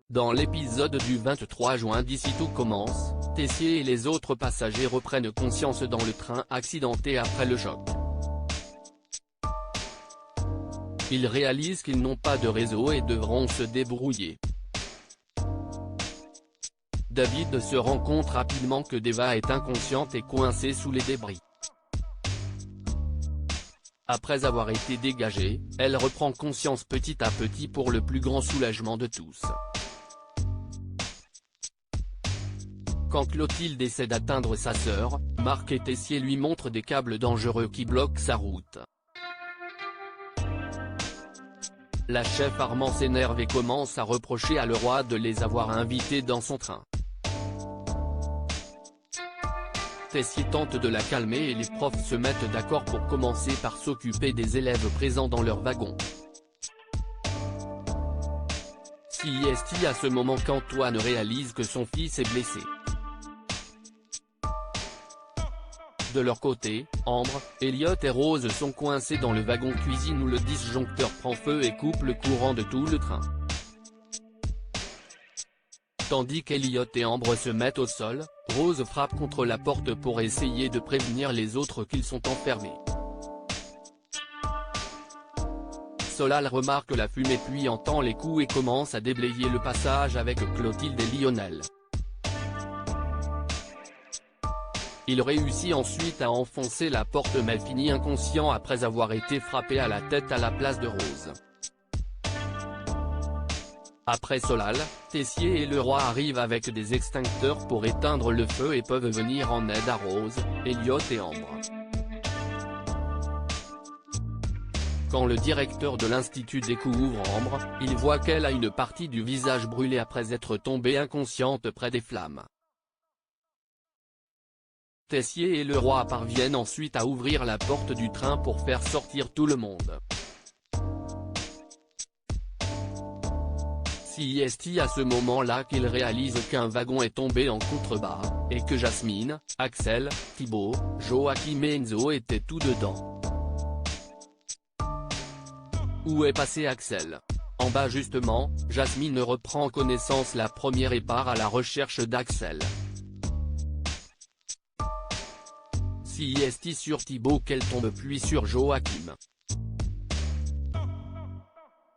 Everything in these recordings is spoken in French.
Dans l'épisode du 23 juin d'ici tout commence, Tessier et les autres passagers reprennent conscience dans le train accidenté après le choc. Ils réalisent qu'ils n'ont pas de réseau et devront se débrouiller. David se rend compte rapidement que Deva est inconsciente et coincée sous les débris. Après avoir été dégagée, elle reprend conscience petit à petit pour le plus grand soulagement de tous. Quand Clotilde essaie d'atteindre sa sœur, Marc et Tessier lui montrent des câbles dangereux qui bloquent sa route. La chef Armand s'énerve et commence à reprocher à Leroy de les avoir invités dans son train. Tessier tente de la calmer et les profs se mettent d'accord pour commencer par s'occuper des élèves présents dans leur wagon. C'est à ce moment qu'Antoine réalise que son fils est blessé. De leur côté, Ambre, Elliot et Rose sont coincés dans le wagon cuisine où le disjoncteur prend feu et coupe le courant de tout le train. Tandis qu'Elliot et Ambre se mettent au sol, Rose frappe contre la porte pour essayer de prévenir les autres qu'ils sont enfermés. Solal remarque la fumée puis entend les coups et commence à déblayer le passage avec Clotilde et Lionel. Il réussit ensuite à enfoncer la porte mais finit inconscient après avoir été frappé à la tête à la place de Rose. Après Solal, Tessier et Leroy arrivent avec des extincteurs pour éteindre le feu et peuvent venir en aide à Rose, Elliot et Ambre. Quand le directeur de l'institut découvre Ambre, il voit qu'elle a une partie du visage brûlé après être tombée inconsciente près des flammes. Tessier et Leroy parviennent ensuite à ouvrir la porte du train pour faire sortir tout le monde. C'est à ce moment-là qu'ils réalisent qu'un wagon est tombé en contrebas, et que Jasmine, Axel, Thibaut, Joachim et Enzo étaient tous dedans. Où est passé Axel? En bas justement, Jasmine reprend connaissance la première et part à la recherche d'Axel. C'est sur Thibaut qu'elle tombe puis sur Joachim.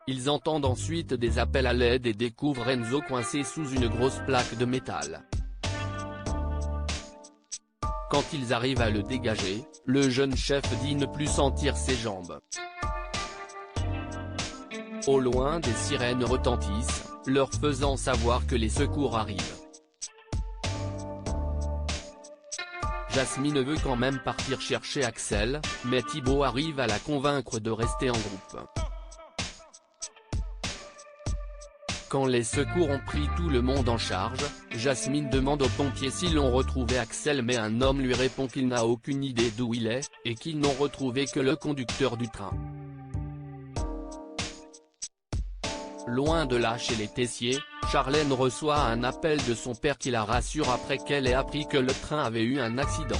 Ils entendent ensuite des appels à l'aide et découvrent Enzo coincé sous une grosse plaque de métal. Quand ils arrivent à le dégager, le jeune chef dit ne plus sentir ses jambes. Au loin des sirènes retentissent, leur faisant savoir que les secours arrivent. Jasmine veut quand même partir chercher Axel, mais Thibaut arrive à la convaincre de rester en groupe. Quand les secours ont pris tout le monde en charge, Jasmine demande aux pompiers s'ils ont retrouvé Axel mais un homme lui répond qu'il n'a aucune idée d'où il est, et qu'ils n'ont retrouvé que le conducteur du train. Loin de là chez les Tessier, Charlène reçoit un appel de son père qui la rassure après qu'elle ait appris que le train avait eu un accident.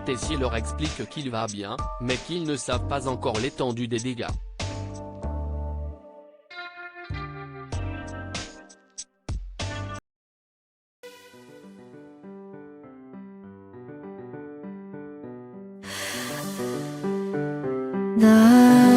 Tessier leur explique qu'il va bien, mais qu'ils ne savent pas encore l'étendue des dégâts. 나